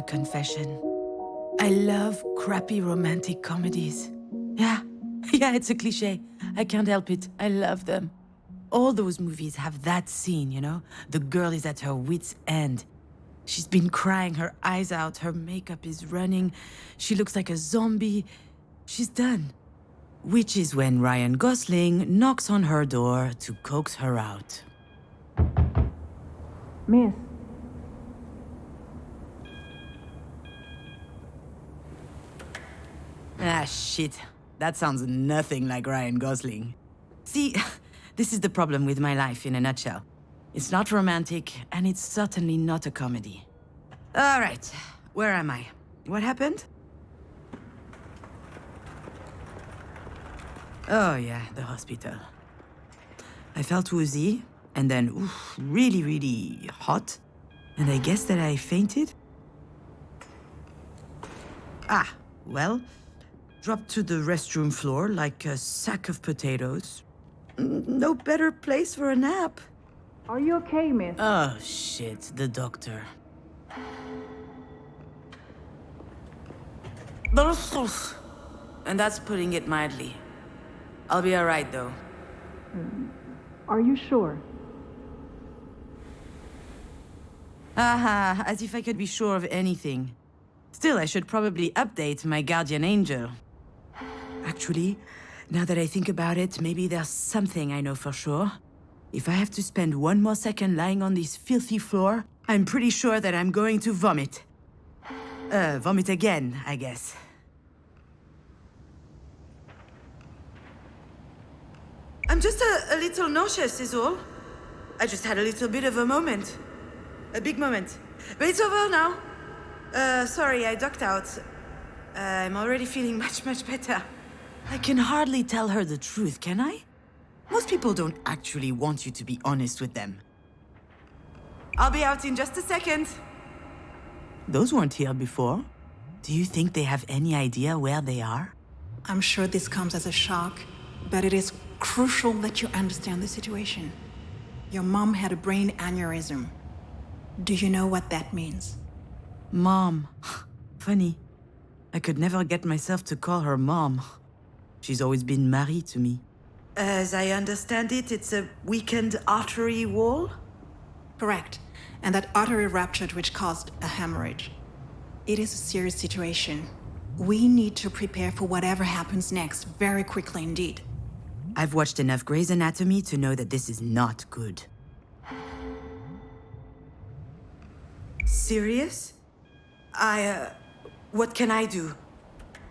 confession. I love crappy romantic comedies. Yeah, yeah, it's a cliché. I can't help it. I love them. All those movies have that scene, you know? The girl is at her wit's end. She's been crying her eyes out, her makeup is running, she looks like a zombie. She's done. Which is when Ryan Gosling knocks on her door to coax her out. Miss. Ah, shit. That sounds nothing like Ryan Gosling. See, this is the problem with my life in a nutshell. It's not romantic, and it's certainly not a comedy. All right, where am I? What happened? Oh yeah, the hospital. I felt woozy, and then really, really hot. And I guess that I fainted? Ah, well, dropped to the restroom floor like a sack of potatoes. No better place for a nap. Are you okay, miss? Oh shit, the doctor. And that's putting it mildly. I'll be alright though. Are you sure? Aha, as if I could be sure of anything. Still, I should probably update my guardian angel. Actually, now that I think about it, maybe there's something I know for sure. If I have to spend one more second lying on this filthy floor, I'm pretty sure that I'm going to vomit. Vomit again, I guess. I'm just a little nauseous, is all. I just had a little bit of a moment. A big moment. But it's over now. Sorry, I ducked out. I'm already feeling much, much better. I can hardly tell her the truth, can I? Most people don't actually want you to be honest with them. I'll be out in just a second. Those weren't here before. Do you think they have any idea where they are? I'm sure this comes as a shock, but it is crucial that you understand the situation. Your mom had a brain aneurysm. Do you know what that means? Mom. Funny. I could never get myself to call her mom. She's always been Marie to me. As I understand it, it's a weakened artery wall? Correct. And that artery ruptured, which caused a hemorrhage. It is a serious situation. We need to prepare for whatever happens next, very quickly indeed. I've watched enough Grey's Anatomy to know that this is not good. Serious? What can I do?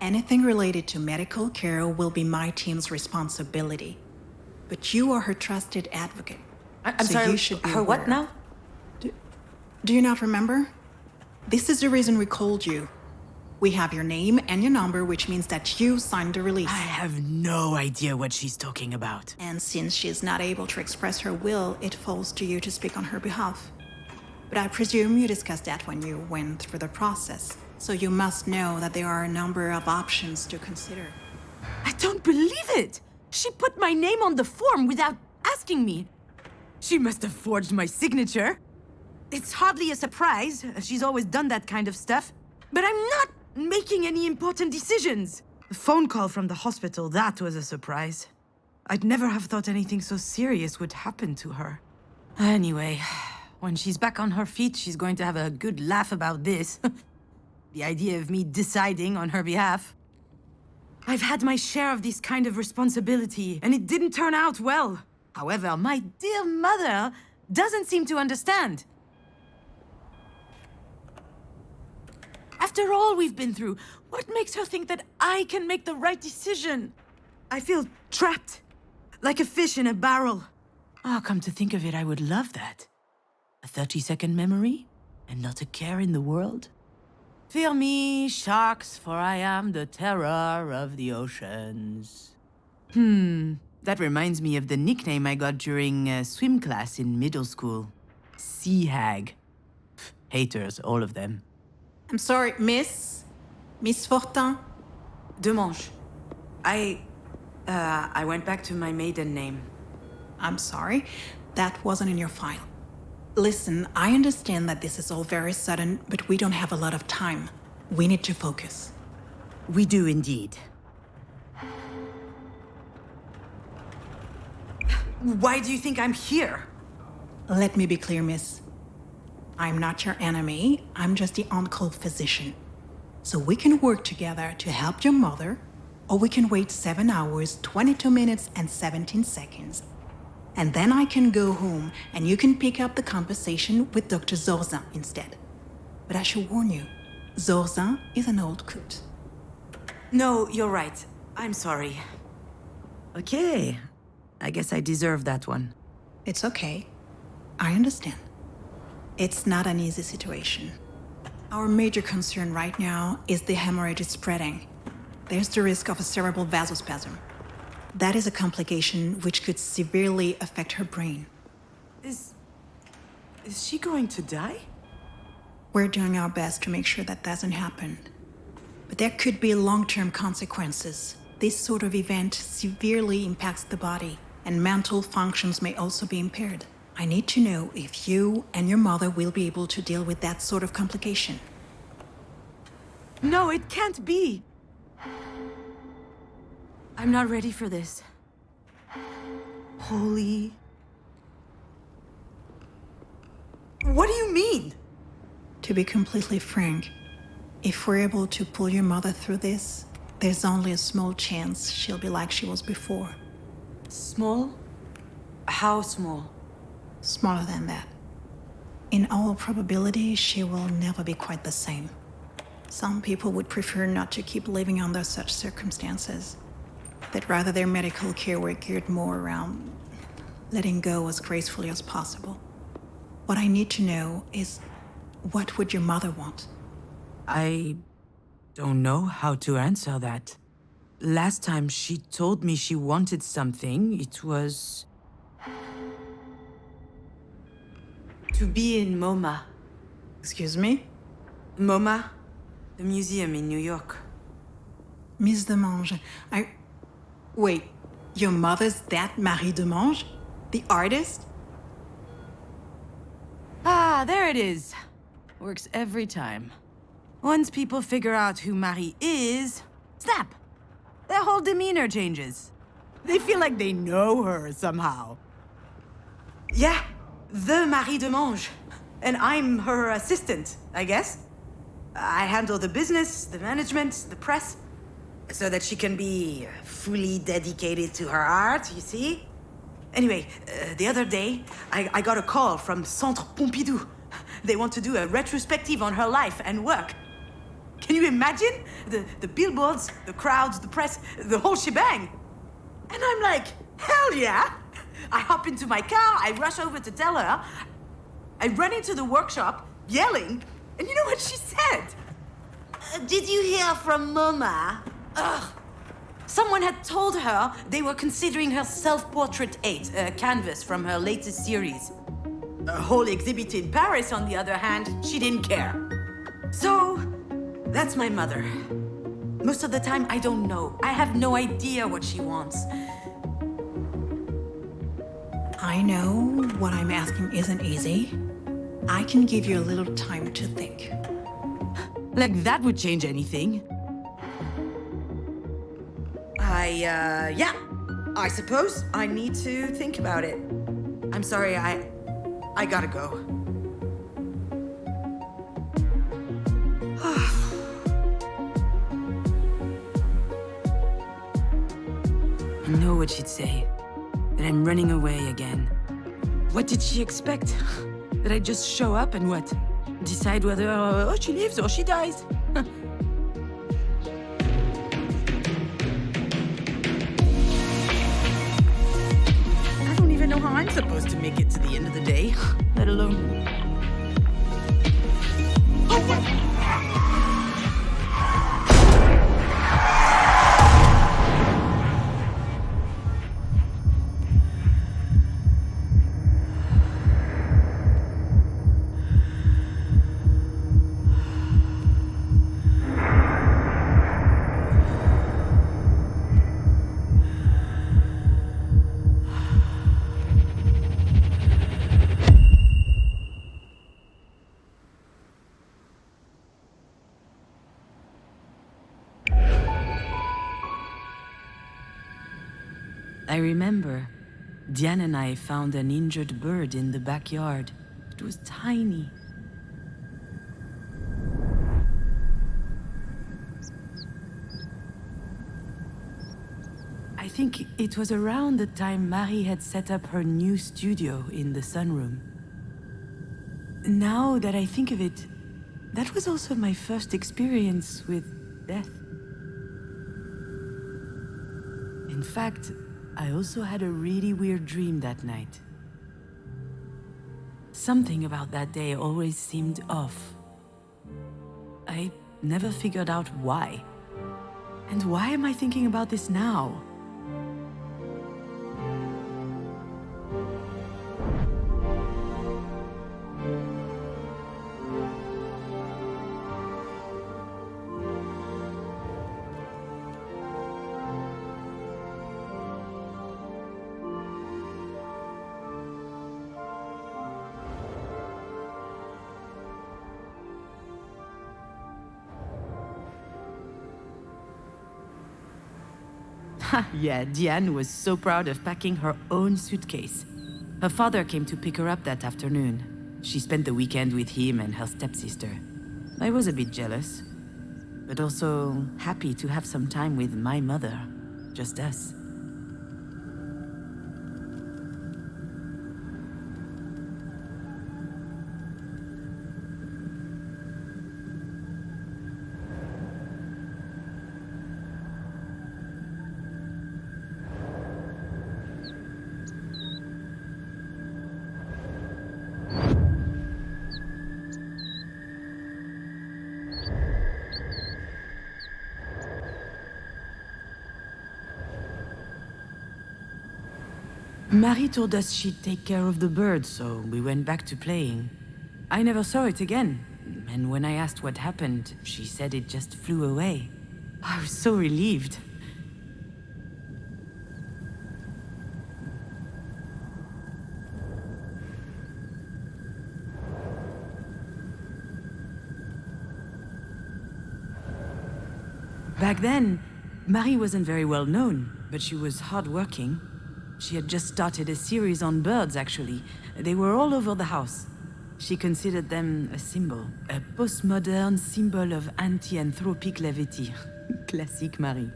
Anything related to medical care will be my team's responsibility. But you are her trusted advocate. I'm so sorry, you should be her what aware. now? Do you not remember? This is the reason we called you. We have your name and your number, which means that you signed the release. I have no idea what she's talking about. And since she's not able to express her will, it falls to you to speak on her behalf. But I presume you discussed that when you went through the process. So you must know that there are a number of options to consider. I don't believe it! She put my name on the form without asking me. She must have forged my signature. It's hardly a surprise. She's always done that kind of stuff. But I'm not making any important decisions. The phone call from the hospital, that was a surprise. I'd never have thought anything so serious would happen to her. Anyway, when she's back on her feet, she's going to have a good laugh about this. The idea of me deciding on her behalf. I've had my share of this kind of responsibility, and it didn't turn out well. However, my dear mother doesn't seem to understand. After all we've been through, what makes her think that I can make the right decision? I feel trapped, like a fish in a barrel. Oh, come to think of it, I would love that. A 30-second memory, and not a care in the world. Fear me, sharks, for I am the terror of the oceans. That reminds me of the nickname I got during swim class in middle school. Sea hag. Haters, all of them. I'm sorry, Miss Fortin? Demange. I went back to my maiden name. I'm sorry, that wasn't in your file. Listen, I understand that this is all very sudden, but we don't have a lot of time. We need to focus. We do indeed. Why do you think I'm here? Let me be clear, miss. I'm not your enemy. I'm just the on-call physician. So we can work together to help your mother, or we can wait 7 hours, 22 minutes, and 17 seconds. And then I can go home, and you can pick up the conversation with Dr. Zorzin instead. But I should warn you, Zorzin is an old coot. No, you're right. I'm sorry. Okay. I guess I deserve that one. It's okay. I understand. It's not an easy situation. Our major concern right now is the hemorrhage is spreading. There's the risk of a cerebral vasospasm. That is a complication which could severely affect her brain. Is she going to die? We're doing our best to make sure that doesn't happen. But there could be long-term consequences. This sort of event severely impacts the body, and mental functions may also be impaired. I need to know if you and your mother will be able to deal with that sort of complication. No, it can't be. I'm not ready for this. Holy... What do you mean? To be completely frank, if we're able to pull your mother through this, there's only a small chance she'll be like she was before. Small? How small? Smaller than that. In all probability, she will never be quite the same. Some people would prefer not to keep living under such circumstances. That rather their medical care were geared more around letting go as gracefully as possible. What I need to know is, what would your mother want? I don't know how to answer that. Last time she told me she wanted something, it was... to be in MoMA. Excuse me? MoMA? The museum in New York. Miss Demange, Wait, your mother's that Marie Demange? The artist? Ah, there it is. Works every time. Once people figure out who Marie is, snap! Their whole demeanor changes. They feel like they know her somehow. Yeah, the Marie Demange. And I'm her assistant, I guess. I handle the business, the management, the press, so that she can be fully dedicated to her art, you see? Anyway, the other day, I got a call from Centre Pompidou. They want to do a retrospective on her life and work. Can you imagine? The billboards, the crowds, the press, the whole shebang. And I'm like, hell yeah! I hop into my car, I rush over to tell her. I run into the workshop, yelling, and you know what she said? Did you hear from MoMA? Ugh. Someone had told her they were considering her Self-Portrait 8, a canvas from her latest series. A whole exhibit in Paris, on the other hand, she didn't care. So, that's my mother. Most of the time, I don't know. I have no idea what she wants. I know what I'm asking isn't easy. I can give you a little time to think. Like that would change anything. Yeah. I suppose I need to think about it. I'm sorry, I gotta go. I know what she'd say. That I'm running away again. What did she expect? That I just show up and what? Decide whether she lives or she dies? I don't even know how I'm supposed to make it to the end of the day, let alone... I remember. Diane and I found an injured bird in the backyard. It was tiny. I think it was around the time Marie had set up her new studio in the sunroom. Now that I think of it, that was also my first experience with death. In fact, I also had a really weird dream that night. Something about that day always seemed off. I never figured out why. And why am I thinking about this now? Yeah, Diane was so proud of packing her own suitcase. Her father came to pick her up that afternoon. She spent the weekend with him and her stepsister. I was a bit jealous, but also happy to have some time with my mother, just us. Marie told us she'd take care of the bird, so we went back to playing. I never saw it again, and when I asked what happened, she said it just flew away. I was so relieved. Back then, Marie wasn't very well known, but she was hardworking. She had just started a series on birds, actually. They were all over the house. She considered them a symbol, a postmodern symbol of anti-anthropic levity. Classique Marie.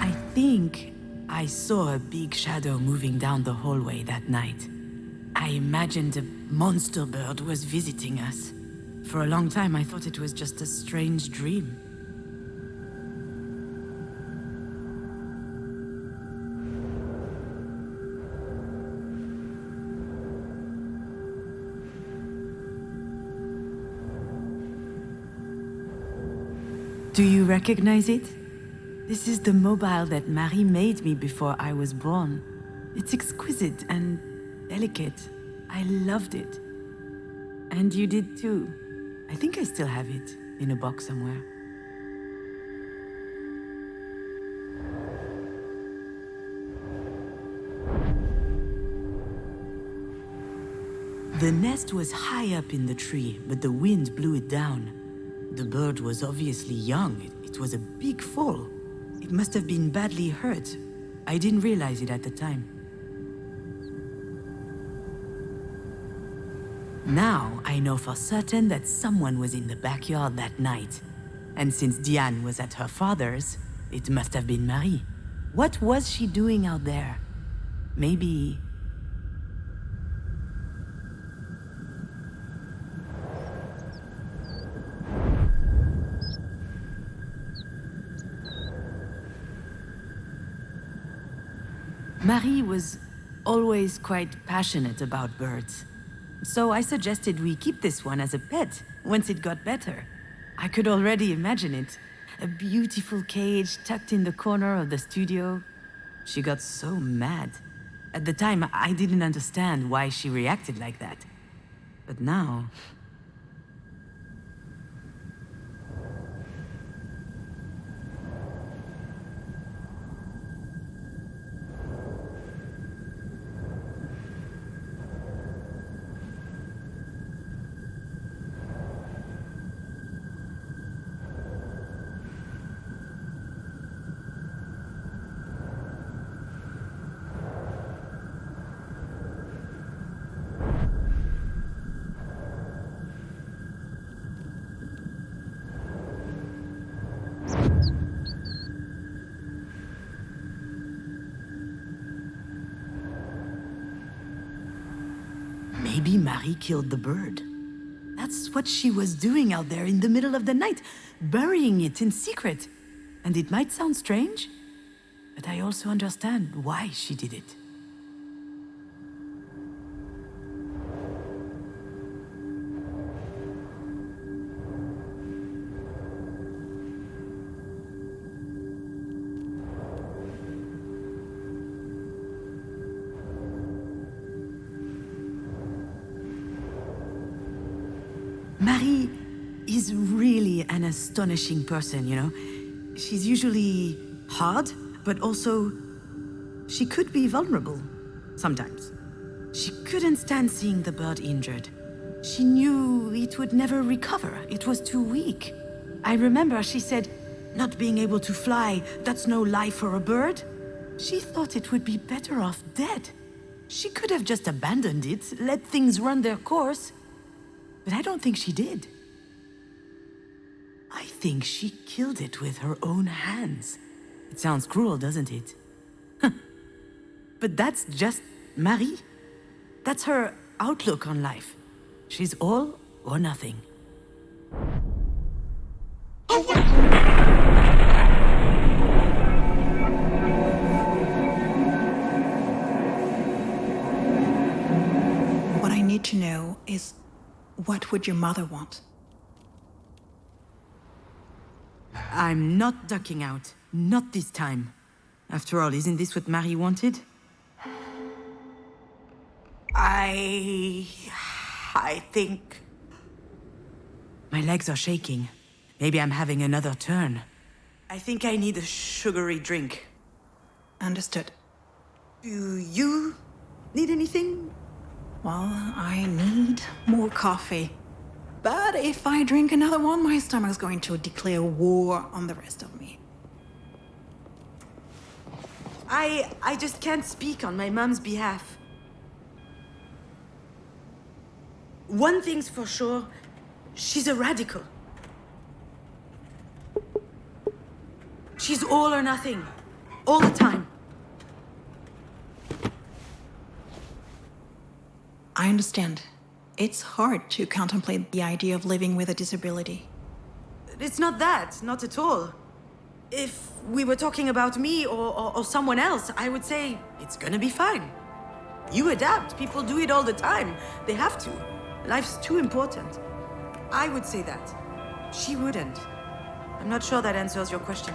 I think I saw a big shadow moving down the hallway that night. I imagined a monster bird was visiting us. For a long time, I thought it was just a strange dream. Do you recognize it? This is the mobile that Marie made me before I was born. It's exquisite and delicate. I loved it. And you did too. I think I still have it in a box somewhere. The nest was high up in the tree, but the wind blew it down. The bird was obviously young. It was a big fall. It must have been badly hurt. I didn't realize it at the time. Now I know for certain that someone was in the backyard that night. And since Diane was at her father's, it must have been Marie. What was she doing out there? Maybe... Marie was always quite passionate about birds. So I suggested we keep this one as a pet once it got better. I could already imagine it. A beautiful cage tucked in the corner of the studio. She got so mad. At the time, I didn't understand why she reacted like that. But now... Maybe Marie killed the bird. That's what she was doing out there in the middle of the night, burying it in secret. And it might sound strange, but I also understand why she did it. Marie is really an astonishing person, you know? She's usually hard, but also... she could be vulnerable, sometimes. She couldn't stand seeing the bird injured. She knew it would never recover. It was too weak. I remember she said, "Not being able to fly, that's no life for a bird." She thought it would be better off dead. She could have just abandoned it, let things run their course. But I don't think she did. I think she killed it with her own hands. It sounds cruel, doesn't it? But that's just Marie. That's her outlook on life. She's all or nothing. What I need to know is, what would your mother want? I'm not ducking out. Not this time. After all, isn't this what Marie wanted? I think... My legs are shaking. Maybe I'm having another turn. I think I need a sugary drink. Understood. Do you need anything? Well, I need more coffee. But if I drink another one, my stomach's going to declare war on the rest of me. I just can't speak on my mom's behalf. One thing's for sure, she's a radical. She's all or nothing, all the time. I understand. It's hard to contemplate the idea of living with a disability. It's not that, not at all. If we were talking about me or someone else, I would say it's gonna be fine. You adapt, people do it all the time. They have to. Life's too important. I would say that. She wouldn't. I'm not sure that answers your question.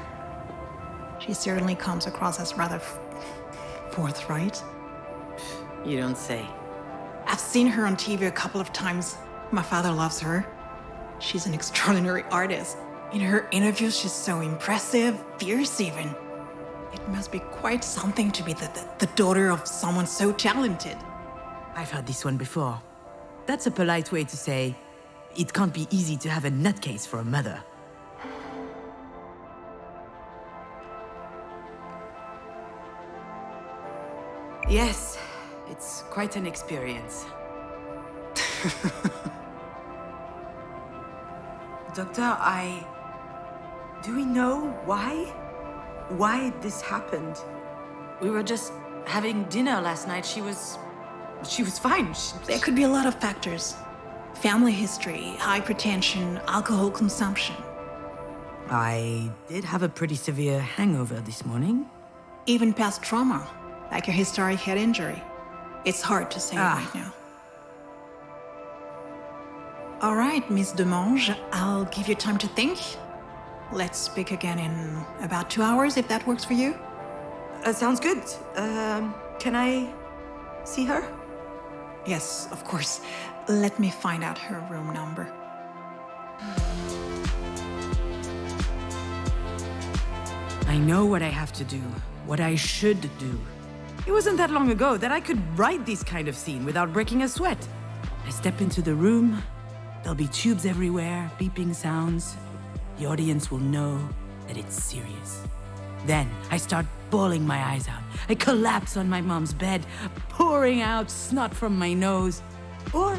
She certainly comes across as rather forthright. You don't say. I've seen her on TV a couple of times. My father loves her. She's an extraordinary artist. In her interviews, she's so impressive, fierce even. It must be quite something to be the daughter of someone so talented. I've heard this one before. That's a polite way to say, it can't be easy to have a nutcase for a mother. Yes, it's quite an experience. Doctor, do we know why? Why this happened? We were just having dinner last night. She was fine. There could be a lot of factors. Family history, hypertension, alcohol consumption. I did have a pretty severe hangover this morning. Even past trauma, like a historic head injury. It's hard to say right now. All right, Miss Demange, I'll give you time to think. Let's speak again in about 2 hours, if that works for you. Sounds good. Can I see her? Yes, of course. Let me find out her room number. I know what I have to do, what I should do. It wasn't that long ago that I could write this kind of scene without breaking a sweat. I step into the room, there'll be tubes everywhere, beeping sounds. The audience will know that it's serious. Then I start bawling my eyes out. I collapse on my mom's bed, pouring out snot from my nose. Or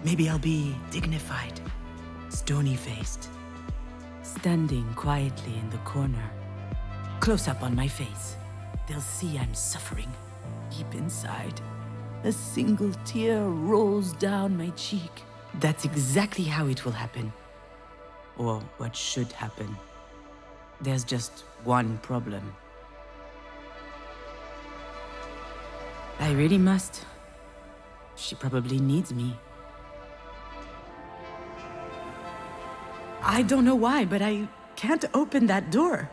maybe I'll be dignified, stony-faced, standing quietly in the corner. Close up on my face. They'll see I'm suffering deep inside. A single tear rolls down my cheek. That's exactly how it will happen. Or what should happen. There's just one problem. I really must. She probably needs me. I don't know why, but I can't open that door.